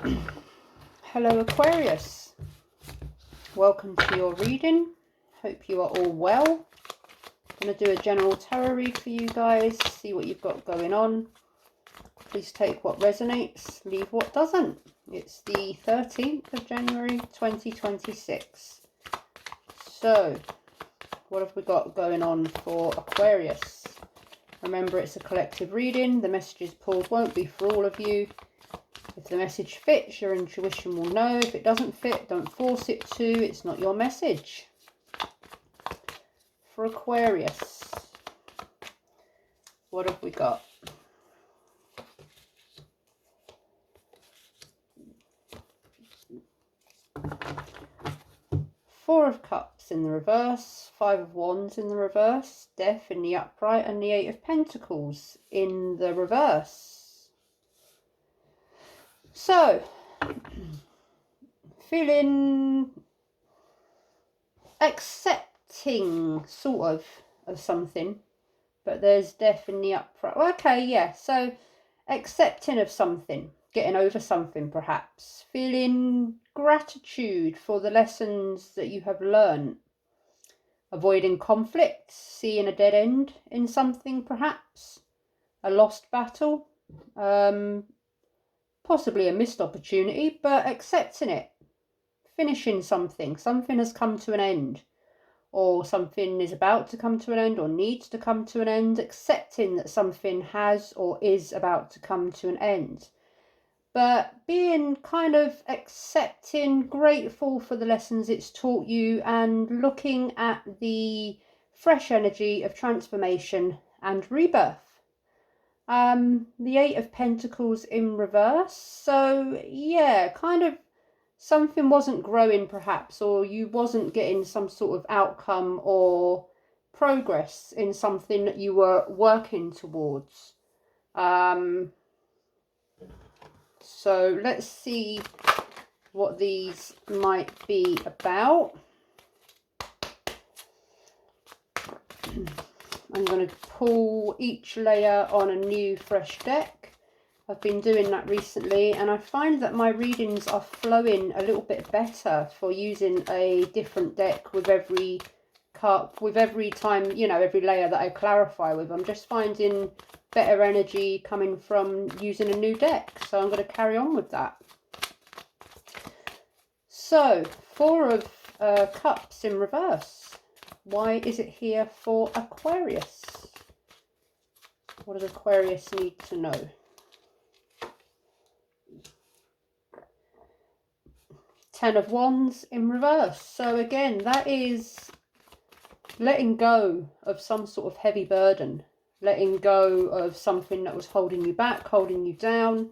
Hello Aquarius, welcome to your reading. Hope you are all well. I'm going to do a general tarot read for you guys, see what you've got going on. Please take what resonates, leave what doesn't. It's the 13th of January 2026. So, what have we got going on for Aquarius? Remember, it's a collective reading. The messages pulled won't be for all of you. If the message fits, your intuition will know. If it doesn't fit, don't force it to. It's not your message. For Aquarius, what have we got? Four of Cups in the reverse, Five of Wands in the reverse, Death in the upright, and the Eight of Pentacles in the reverse. So, feeling accepting, sort of something, but there's Death in the upright. Okay, yeah, so accepting of something, getting over something perhaps, feeling gratitude for the lessons that you have learned, avoiding conflict, seeing a dead end in something perhaps, a lost battle, possibly a missed opportunity, but accepting it, finishing something. Something has come to an end, or something is about to come to an end, or needs to come to an end. Accepting that something has or is about to come to an end, but being kind of accepting, grateful for the lessons it's taught you, and looking at the fresh energy of transformation and rebirth. The Eight of Pentacles in reverse. So yeah, kind of something wasn't growing perhaps, or you wasn't getting some sort of outcome or progress in something that you were working towards. So let's see what these might be about. I'm going to pull each layer on a new fresh deck. I've been doing that recently, and I find that my readings are flowing a little bit better for using a different deck with every cup, with every time, you know, every layer that I clarify with. I'm just finding better energy coming from using a new deck, so I'm going to carry on with that. So, Four of Cups in reverse. Why is it here for Aquarius? What does Aquarius need to know? Ten of Wands in reverse. So again, that is letting go of some sort of heavy burden. Letting go of something that was holding you back, holding you down.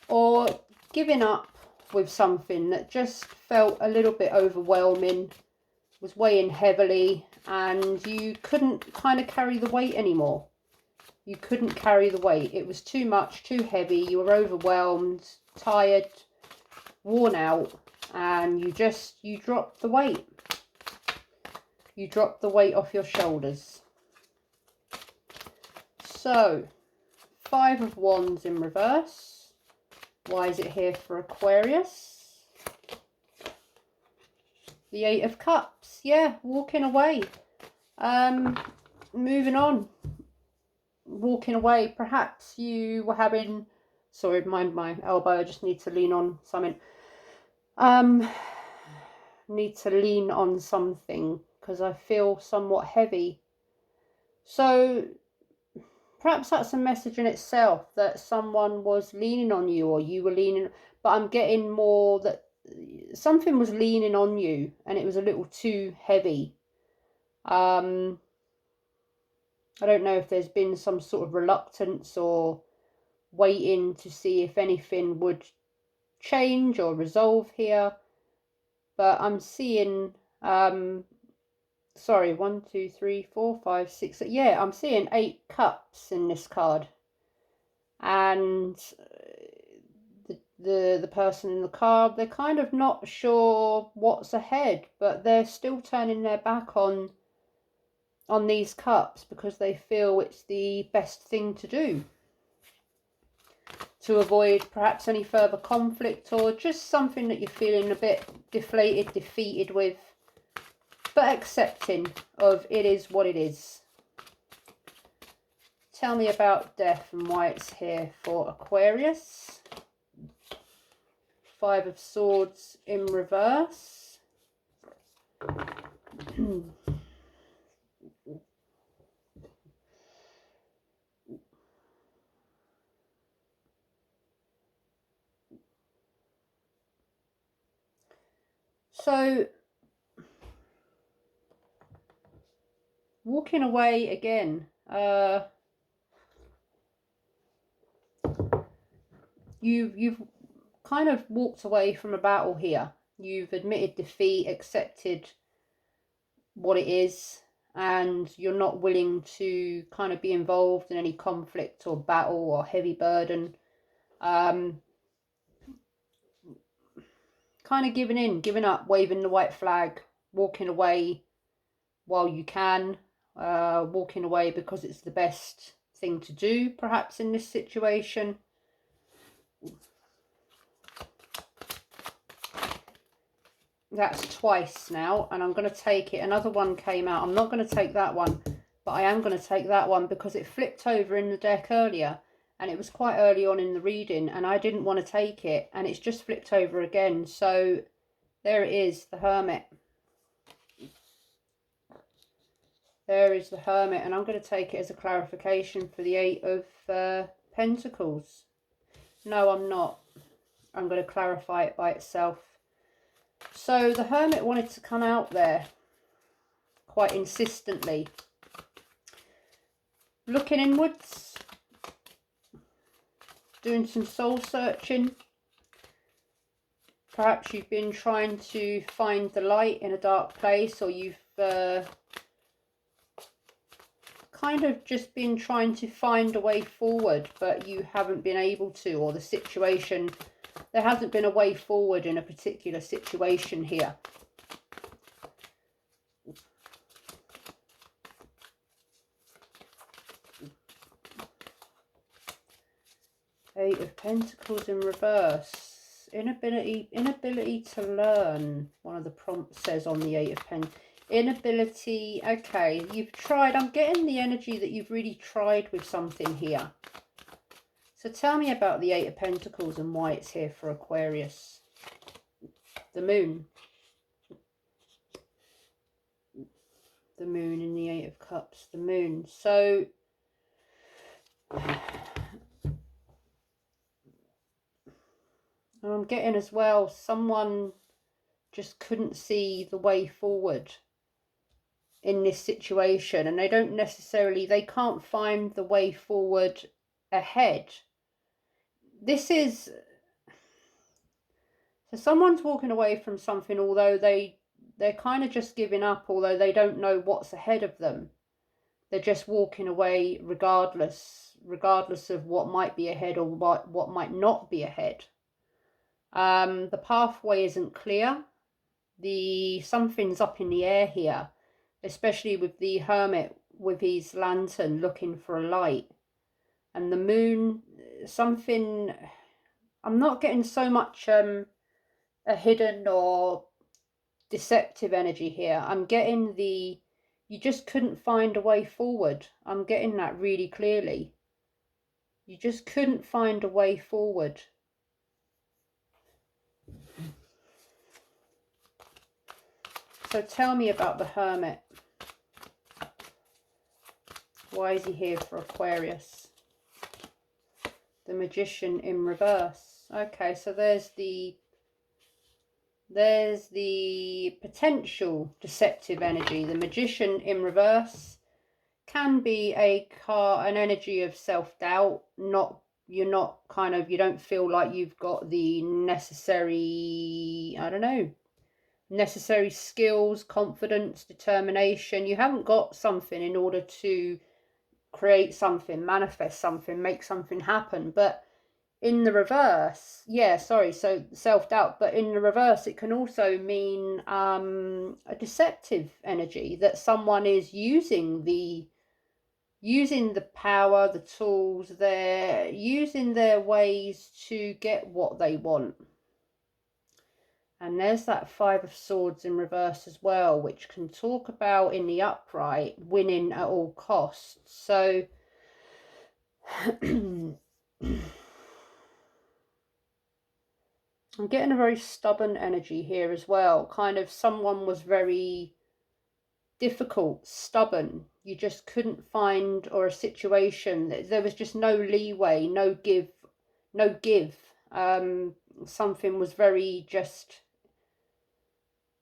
Or giving up with something that just felt a little bit overwhelming, was weighing heavily, and you couldn't kind of carry the weight anymore. You couldn't carry the weight. It was too much, too heavy. You were overwhelmed, tired, worn out, and you dropped the weight. You dropped the weight off your shoulders. So, Five of Wands in reverse. Why is it here for Aquarius? The Eight of Cups. Yeah, walking away. Moving on. Walking away. Perhaps you were having... Sorry, mind my elbow. I just need to lean on something. Need to lean on something because I feel somewhat heavy. So perhaps that's a message in itself, that someone was leaning on you, or you were leaning, but I'm getting more that something was leaning on you and it was a little too heavy. I don't know if there's been some sort of reluctance or waiting to see if anything would change or resolve here, but I'm seeing sorry, 1 2 3 4 5 6, yeah, I'm seeing 8 cups in this card, and the person in the card, they're kind of not sure what's ahead, but they're still turning their back on these cups because they feel it's the best thing to do. to avoid perhaps any further conflict, or just something that you're feeling a bit deflated, defeated with, but accepting of it is what it is. Tell me about death and why it's here for Aquarius. 5 of Swords in reverse. So, walking away again. You've kind of walked away from a battle here. You've admitted defeat, accepted what it is, and you're not willing to kind of be involved in any conflict or battle or heavy burden. Kind of giving in, giving up, waving the white flag, walking away while you can, walking away because it's the best thing to do perhaps in this situation. That's twice now, and I'm going to take it. Another one came out. I'm not going to take that one, but I am going to take that one because it flipped over in the deck earlier, and it was quite early on in the reading, and I didn't want to take it, and it's just flipped over again. So there it is, the Hermit. There is the Hermit, and I'm going to take it as a clarification for the 8 of Pentacles. No, I'm not. I'm going to clarify it by itself. So the Hermit wanted to come out there quite insistently. Looking inwards, doing some soul searching. Perhaps you've been trying to find the light in a dark place, or you've kind of just been trying to find a way forward, but you haven't been able to, or the situation, there hasn't been a way forward in a particular situation here. Eight of Pentacles in reverse. Inability to learn, one of the prompts says on the 8 of Pentacles. Inability, okay, you've tried. I'm getting the energy that you've really tried with something here. So tell me about the 8 of Pentacles and why it's here for Aquarius. The Moon. The Moon in the 8 of Cups. The Moon. So I'm getting as well, someone just couldn't see the way forward in this situation, and they can't find the way forward ahead. This is, so someone's walking away from something, although they're kind of just giving up, although they don't know what's ahead of them. They're just walking away regardless of what might be ahead or what might not be ahead. The pathway isn't clear. Something's up in the air here, especially with the Hermit with his lantern looking for a light. And the Moon, something, I'm not getting so much a hidden or deceptive energy here. I'm getting you just couldn't find a way forward. I'm getting that really clearly. You just couldn't find a way forward. So tell me about the Hermit. Why is he here for Aquarius? The Magician in reverse. Okay, so there's the potential deceptive energy. The Magician in reverse can be an energy of self-doubt. You don't feel like you've got the necessary, necessary skills, confidence, determination. You haven't got something in order to create something, manifest something, make something happen. But in the reverse, so self-doubt, but in the reverse it can also mean a deceptive energy, that someone is using using the power, the tools, they're using their ways to get what they want. And there's that Five of Swords in reverse as well, which can talk about in the upright winning at all costs. So I'm getting a very stubborn energy here as well. Kind of someone was very difficult, stubborn. You just couldn't find, or a situation that there was just no leeway, no give. Something was very just,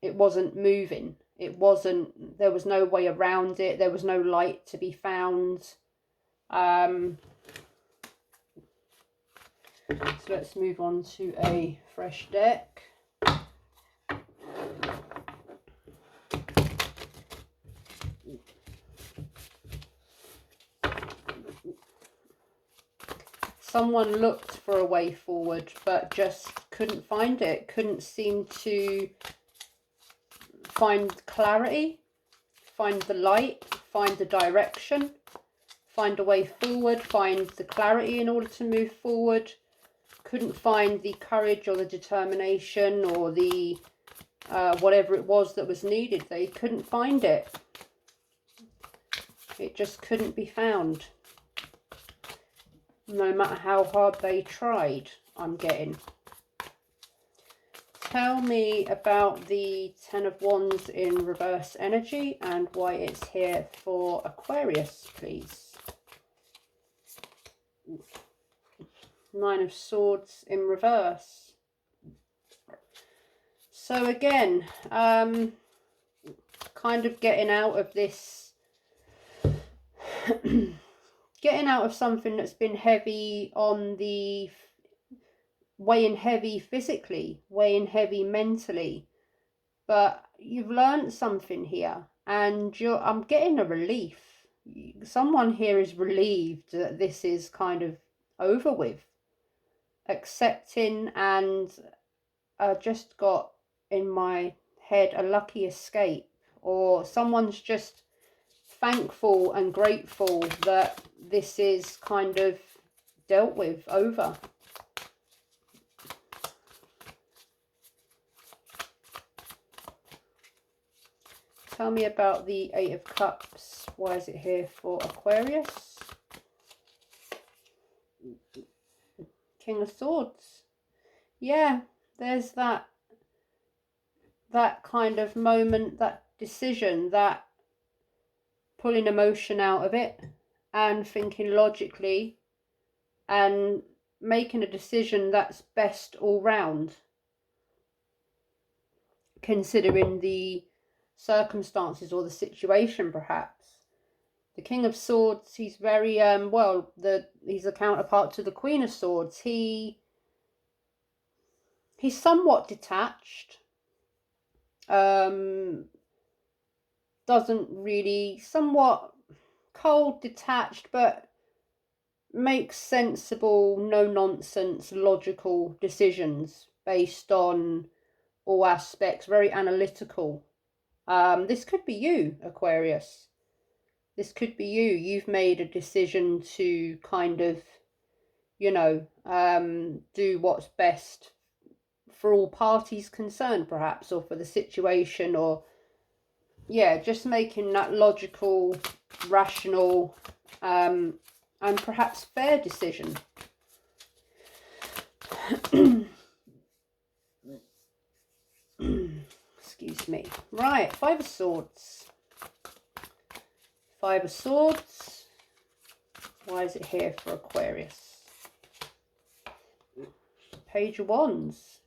it wasn't moving. It wasn't, there was no way around it. There was no light to be found. So let's move on to a fresh deck. Someone looked for a way forward, but just couldn't find it. Couldn't seem to find clarity, find the light, find the direction, find a way forward, find the clarity in order to move forward. Couldn't find the courage or the determination or the whatever it was that was needed. They couldn't find it. It just couldn't be found. No matter how hard they tried, I'm getting. Tell me about the Ten of Wands in reverse energy and why it's here for Aquarius, please. Nine of Swords in reverse. So again, kind of getting out of this, getting out of something that's been heavy on the, weighing heavy physically, weighing heavy mentally. But you've learned something here and I'm getting a relief. Someone here is relieved that this is kind of over with. Accepting, and just got in my head a lucky escape, or someone's just thankful and grateful that this is kind of dealt with, over. Tell me about the Eight of Cups. Why is it here for Aquarius? King of Swords. Yeah, there's that kind of moment, that decision, that pulling emotion out of it and thinking logically and making a decision that's best all round, considering the circumstances or the situation perhaps. The King of Swords, he's very, he's a counterpart to the Queen of Swords. He's somewhat detached. Doesn't really, somewhat cold, detached, but makes sensible, no-nonsense, logical decisions based on all aspects, very analytical. This could be you, Aquarius. This could be you. You've made a decision to kind of, you know, do what's best for all parties concerned, perhaps, or for the situation, or, yeah, just making that logical, rational, and perhaps fair decision. Excuse me. Right, Five of Swords. Five of Swords. Why is it here for Aquarius? Page of Wands.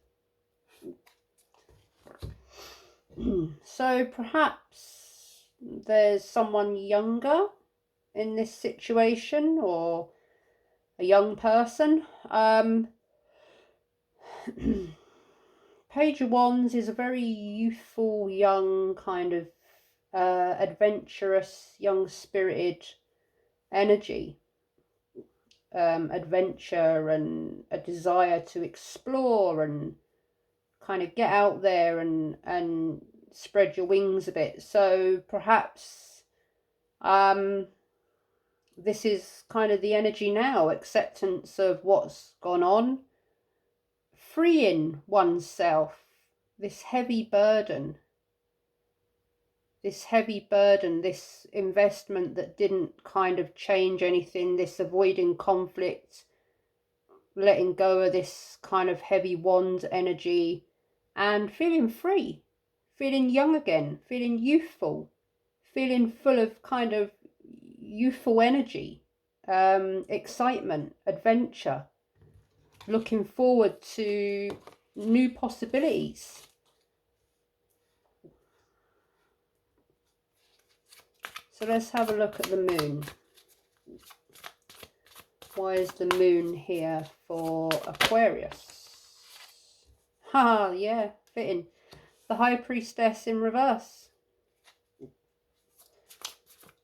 So perhaps there's someone younger in this situation, or a young person. Page of Wands is a very youthful, young, kind of adventurous, young-spirited energy. Adventure and a desire to explore and kind of get out there and spread your wings a bit. So perhaps this is kind of the energy now, acceptance of what's gone on, freeing oneself, this heavy burden, this investment that didn't kind of change anything, this avoiding conflict, letting go of this kind of heavy wand energy, and feeling free, feeling young again, feeling youthful, feeling full of kind of youthful energy, excitement, adventure, looking forward to new possibilities. So let's have a look at the moon. Why is the moon here for Aquarius? Ha, yeah, fitting. The High Priestess in reverse.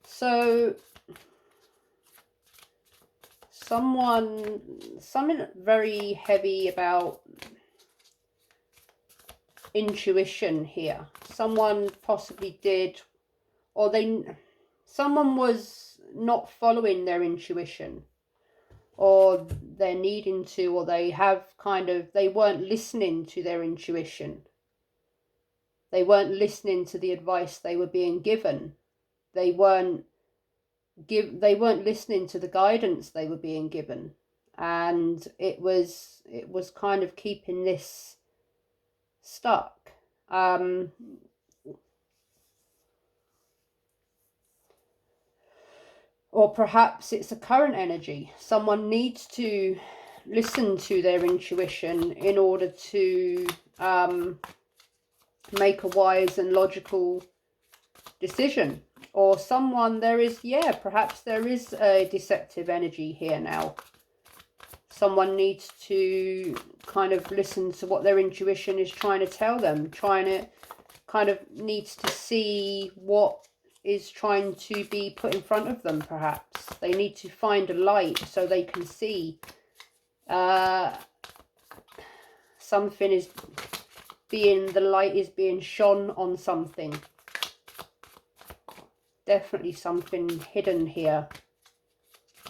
So something very heavy about intuition here. Someone possibly did, or someone was not following their intuition, or they're needing to, or they weren't listening to their intuition. They weren't listening to the advice they were being given. They weren't listening to the guidance they were being given. And it was kind of keeping this stuck. Or perhaps it's a current energy. Someone needs to listen to their intuition in order to make a wise and logical decision. Or perhaps there is a deceptive energy here now. Someone needs to kind of listen to what their intuition is trying to tell them, needs to see what is trying to be put in front of them. Perhaps they need to find a light so they can see the light is being shone on something. Definitely something hidden here,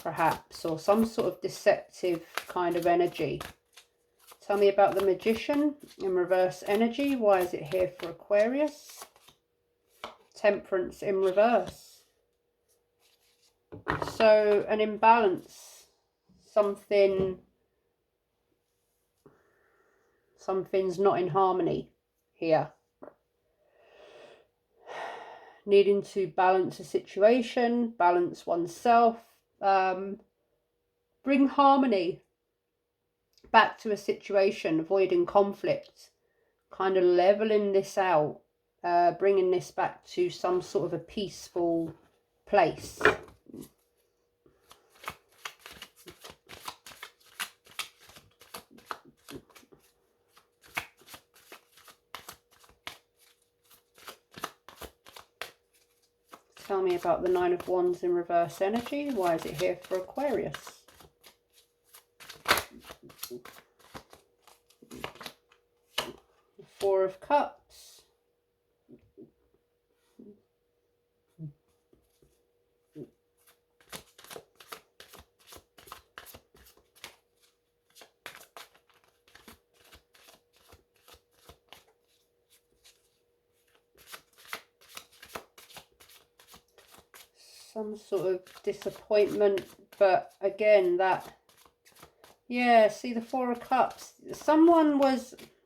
perhaps, or some sort of deceptive kind of energy. Tell me about the Magician in reverse energy. Why is it here for Aquarius? Temperance in reverse. So an imbalance, something's not in harmony here. Needing to balance a situation, balance oneself, bring harmony back to a situation, avoiding conflict, kind of leveling this out, bringing this back to some sort of a peaceful place. Tell me about the Nine of Wands in reverse energy. Why is it here for Aquarius? The Four of Cups. Some sort of disappointment, but again, see the Four of Cups.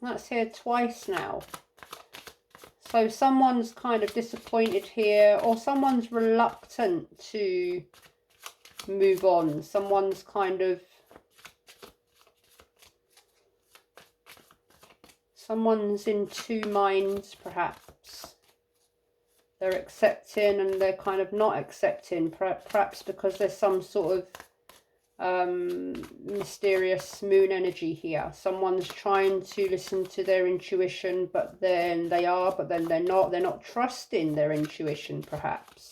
That's here twice now. So someone's kind of disappointed here, or someone's reluctant to move on. Someone's in two minds, perhaps. They're accepting and they're kind of not accepting, perhaps because there's some sort of mysterious moon energy here. Someone's trying to listen to their intuition, but then they're not. They're not trusting their intuition, perhaps.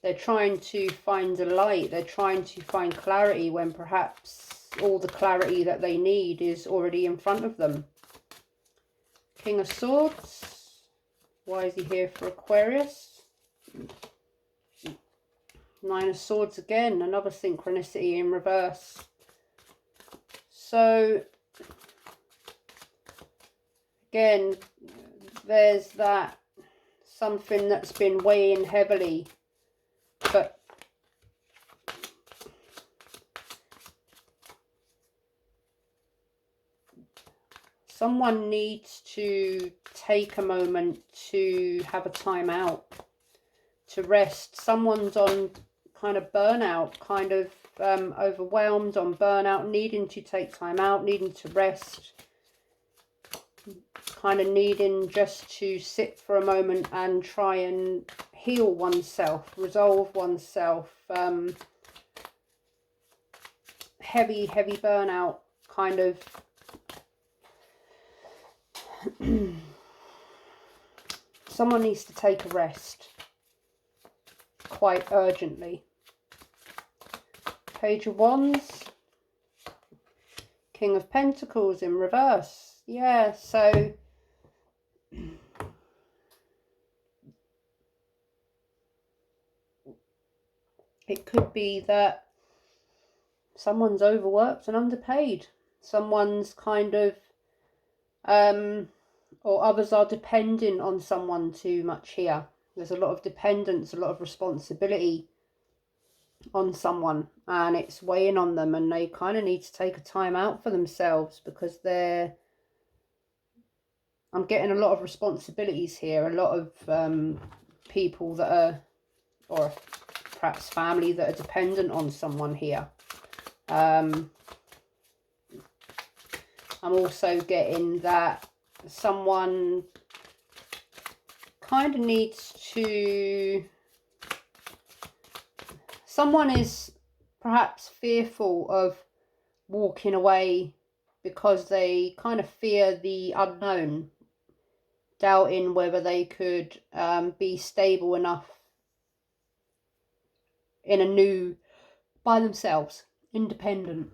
They're trying to find a light. They're trying to find clarity when perhaps all the clarity that they need is already in front of them. King of Swords. Why is he here for Aquarius? Nine of Swords again, another synchronicity in reverse. So again, there's that something that's been weighing heavily, but someone needs to take a moment to have a time out, to rest. Someone's on kind of burnout, kind of overwhelmed, on burnout, needing to take time out, needing to rest, kind of needing just to sit for a moment and try and heal oneself, resolve oneself. Heavy burnout, kind of someone needs to take a rest quite urgently. Page of Wands, King of Pentacles in reverse. Yeah, so it could be that someone's overworked and underpaid. Someone's kind of or others are depending on someone too much here. There's a lot of dependence, a lot of responsibility on someone, and it's weighing on them, and they kind of need to take a time out for themselves, because I'm getting a lot of responsibilities here, a lot of people that are, or perhaps family, that are dependent on someone here. I'm also getting that someone kind of needs to, someone is perhaps fearful of walking away because they kind of fear the unknown, doubting whether they could be stable enough in a new, by themselves, independent.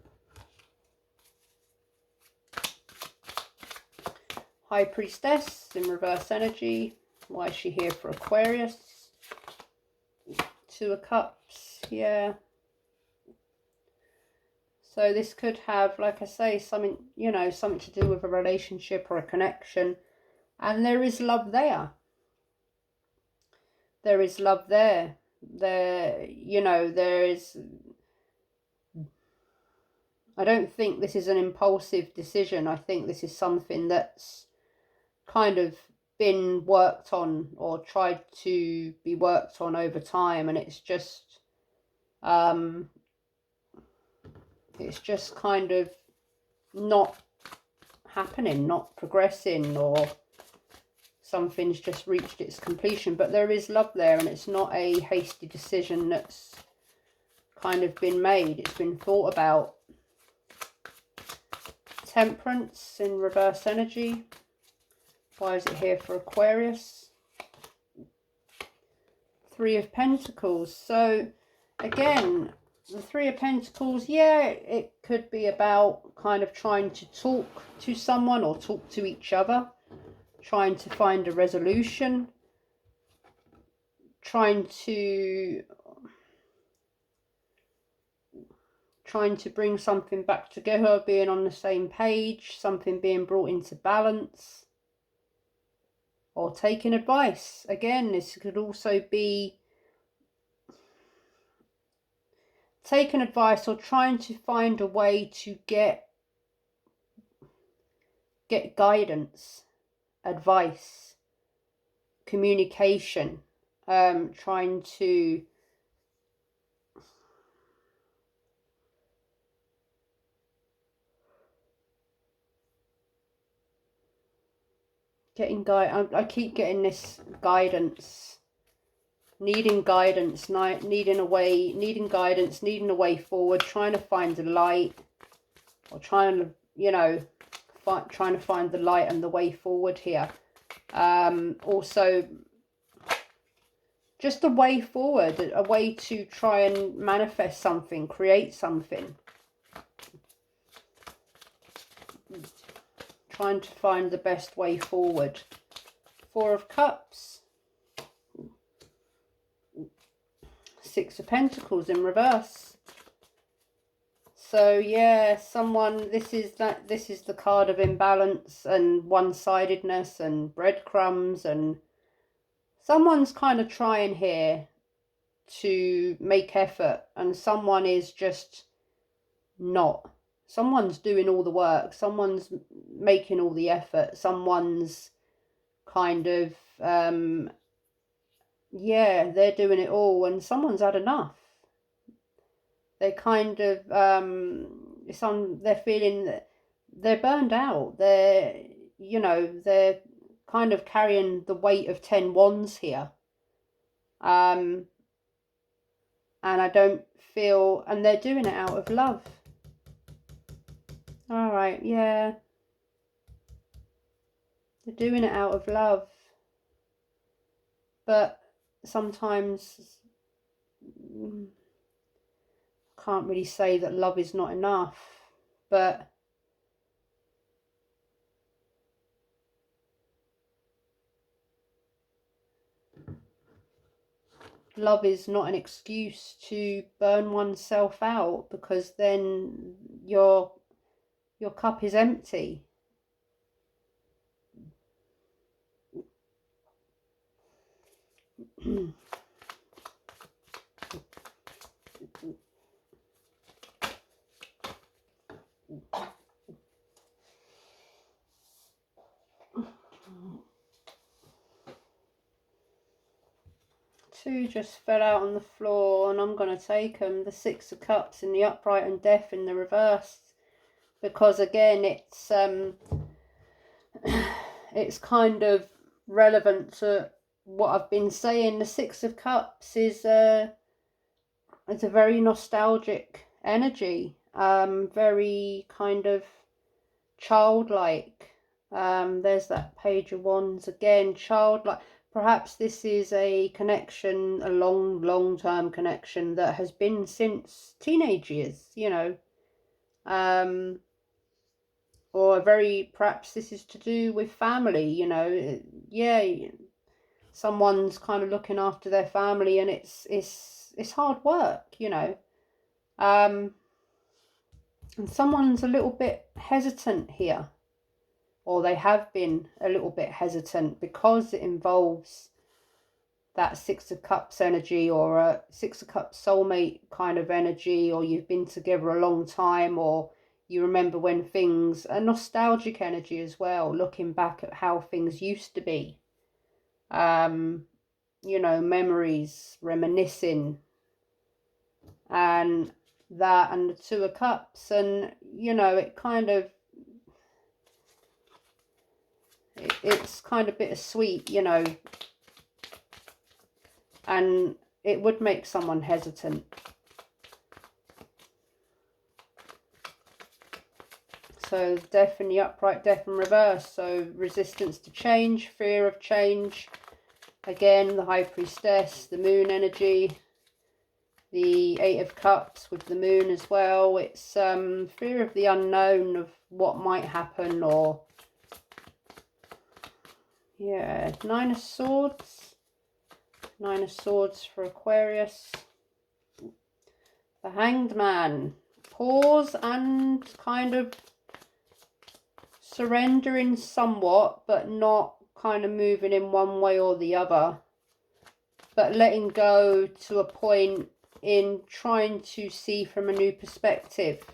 High Priestess in reverse energy. Why is she here for Aquarius? Two of Cups, yeah. So this could have, like I say, something, you know, something to do with a relationship or a connection. And there is love there. There is love there. There, you know, there is... I don't think this is an impulsive decision. I think this is something that's kind of been worked on, or tried to be worked on over time, and it's just kind of not happening, not progressing, or something's just reached its completion. But there is love there, and it's not a hasty decision that's kind of been made. It's been thought about. Temperance in reverse energy. Why is it here for Aquarius? Three of Pentacles. So again, the Three of Pentacles, yeah, it could be about kind of trying to talk to someone, or talk to each other, trying to find a resolution, trying to bring something back together, being on the same page, something being brought into balance, or taking advice. Again, this could also be taking advice, or trying to find a way to get guidance, advice, communication, trying to I keep getting this guidance, needing guidance, needing guidance, needing a way forward, trying to find the light, or trying to, you know, trying to find the light and the way forward here. Also, just a way forward, a way to try and manifest something, create something. Trying to find the best way forward. Four of Cups. Six of Pentacles in reverse. So yeah, someone, this is the card of imbalance and one-sidedness and breadcrumbs, and someone's kind of trying here to make effort, and someone is just not. Someone's doing all the work, someone's making all the effort, someone's kind of yeah, they're doing it all, and someone's had enough. They kind of they're feeling that they're burned out. They're, you know, they're kind of carrying the weight of 10 wands here. And I don't feel, and they're doing it out of love. All right, yeah. They're doing it out of love. But sometimes can't really say that love is not enough, but love is not an excuse to burn oneself out, because then your cup is empty. Two just fell out on the floor, and I'm going to take them. The Six of Cups in the upright and Death in the reverse, because again it's kind of relevant to what I've been saying. The Six of Cups is it's a very nostalgic energy, very kind of childlike. There's that Page of Wands again, childlike. Perhaps this is a connection, a long-term connection that has been since teenage years, you know. Or perhaps this is to do with family, you know. Yeah, someone's kind of looking after their family, and it's hard work, you know. And someone's a little bit hesitant here, or they have been a little bit hesitant, because it involves that Six of Cups energy, or a Six of Cups soulmate kind of energy, or you've been together a long time, or you remember when things, a nostalgic energy as well, looking back at how things used to be. You know, memories, reminiscing, and that, and the Two of Cups, and you know, it kind of, it's kind of bittersweet, you know, and it would make someone hesitant. So Death in the upright, Death in reverse, so resistance to change, fear of change. Again, the High Priestess, the Moon energy, the Eight of Cups with the Moon as well. It's fear of the unknown, of what might happen, or yeah, Nine of Swords. Nine of Swords for Aquarius. The Hanged Man. Pause and kind of surrendering somewhat, but not kind of moving in one way or the other, but letting go to a point in trying to see from a new perspective.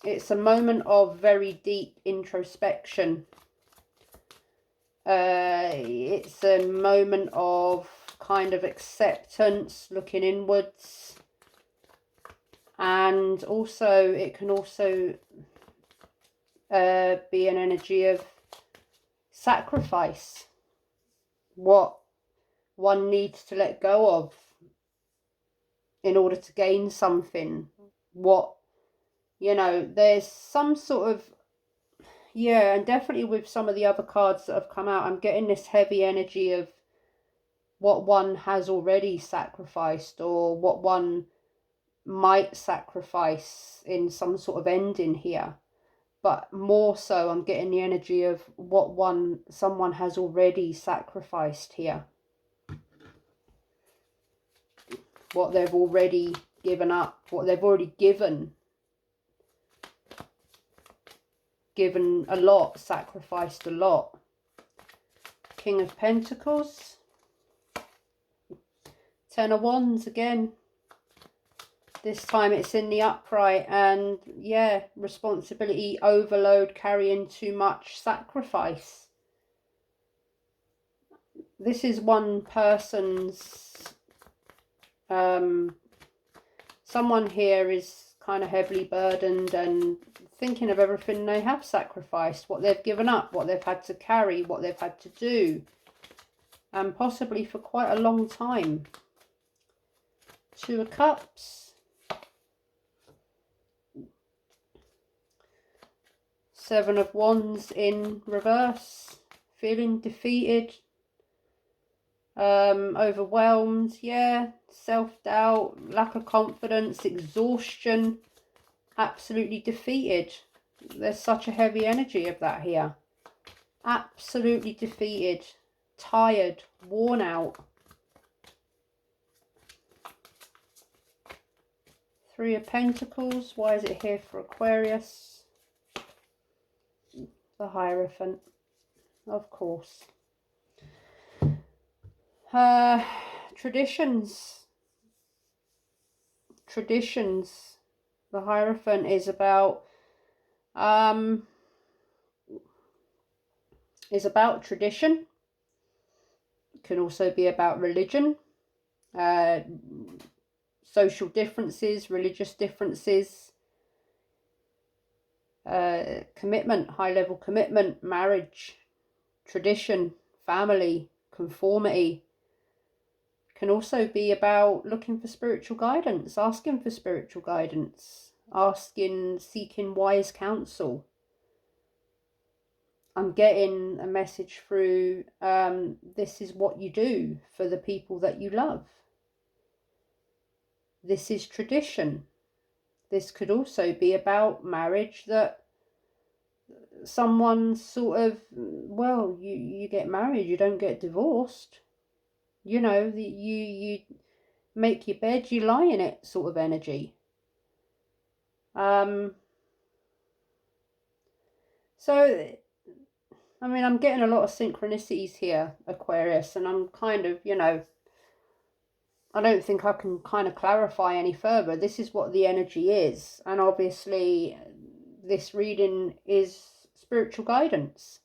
It's a moment of very deep introspection. It's a moment of kind of acceptance, looking inwards, and also it can also be an energy of sacrifice, what one needs to let go of in order to gain something. What, you know, there's some sort of, yeah, and definitely with some of the other cards that have come out, I'm getting this heavy energy of what one has already sacrificed, or what one might sacrifice in some sort of ending here. But more so, I'm getting the energy of what someone has already sacrificed here. what they've already given up, what they've already given a lot, sacrificed a lot. King of Pentacles, Ten of Wands again. This time it's in the upright, and yeah, responsibility, overload, carrying too much, sacrifice. This is one person's, someone here is kind of heavily burdened and thinking of everything they have sacrificed, what they've given up, what they've had to carry, what they've had to do, and possibly for quite a long time. Two of Cups. Seven of Wands in reverse, feeling defeated, overwhelmed, yeah, self-doubt, lack of confidence, exhaustion, absolutely defeated. There's such a heavy energy of that here. Absolutely defeated, tired, worn out. Three of Pentacles, why is it here for Aquarius? The Hierophant, of course. Traditions. The Hierophant is about tradition. It can also be about religion, social differences, religious differences. Commitment, high level commitment, marriage, tradition, family, conformity. Can also be about looking for spiritual guidance, asking for spiritual guidance, seeking wise counsel. I'm getting a message through, this is what you do for the people that you love. This is tradition. This could also be about marriage, that someone sort of, well, you get married, you don't get divorced. You know, you make your bed, you lie in it sort of energy. So, I mean, I'm getting a lot of synchronicities here, Aquarius, and I'm kind of, you know, I don't think I can kind of clarify any further. This is what the energy is. And obviously, this reading is spiritual guidance.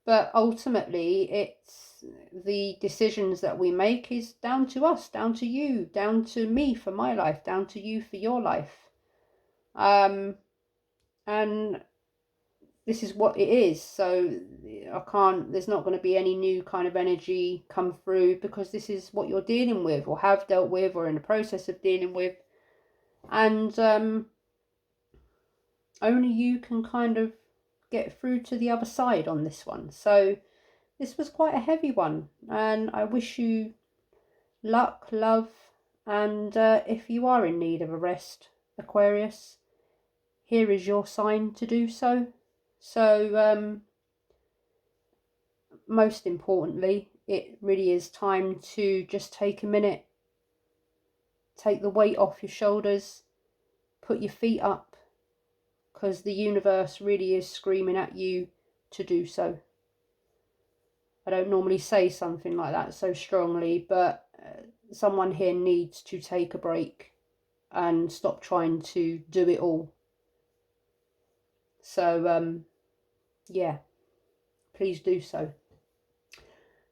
But ultimately, it's the decisions that we make is down to us, down to you, down to me for my life, down to you for your life. And this is what it is. So there's not going to be any new kind of energy come through, because this is what you're dealing with, or have dealt with, or in the process of dealing with. And only you can kind of get through to the other side on this one. So this was quite a heavy one, and I wish you luck, love, and if you are in need of a rest, Aquarius, here is your sign to do so. So most importantly, it really is time to just take a minute, take the weight off your shoulders, put your feet up, because the universe really is screaming at you to do so. I don't normally say something like that so strongly, but someone here needs to take a break and stop trying to do it all. So, yeah, please do so.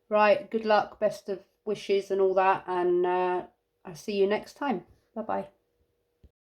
Right, good luck, best of wishes and all that, and I'll see you next time. Bye-bye.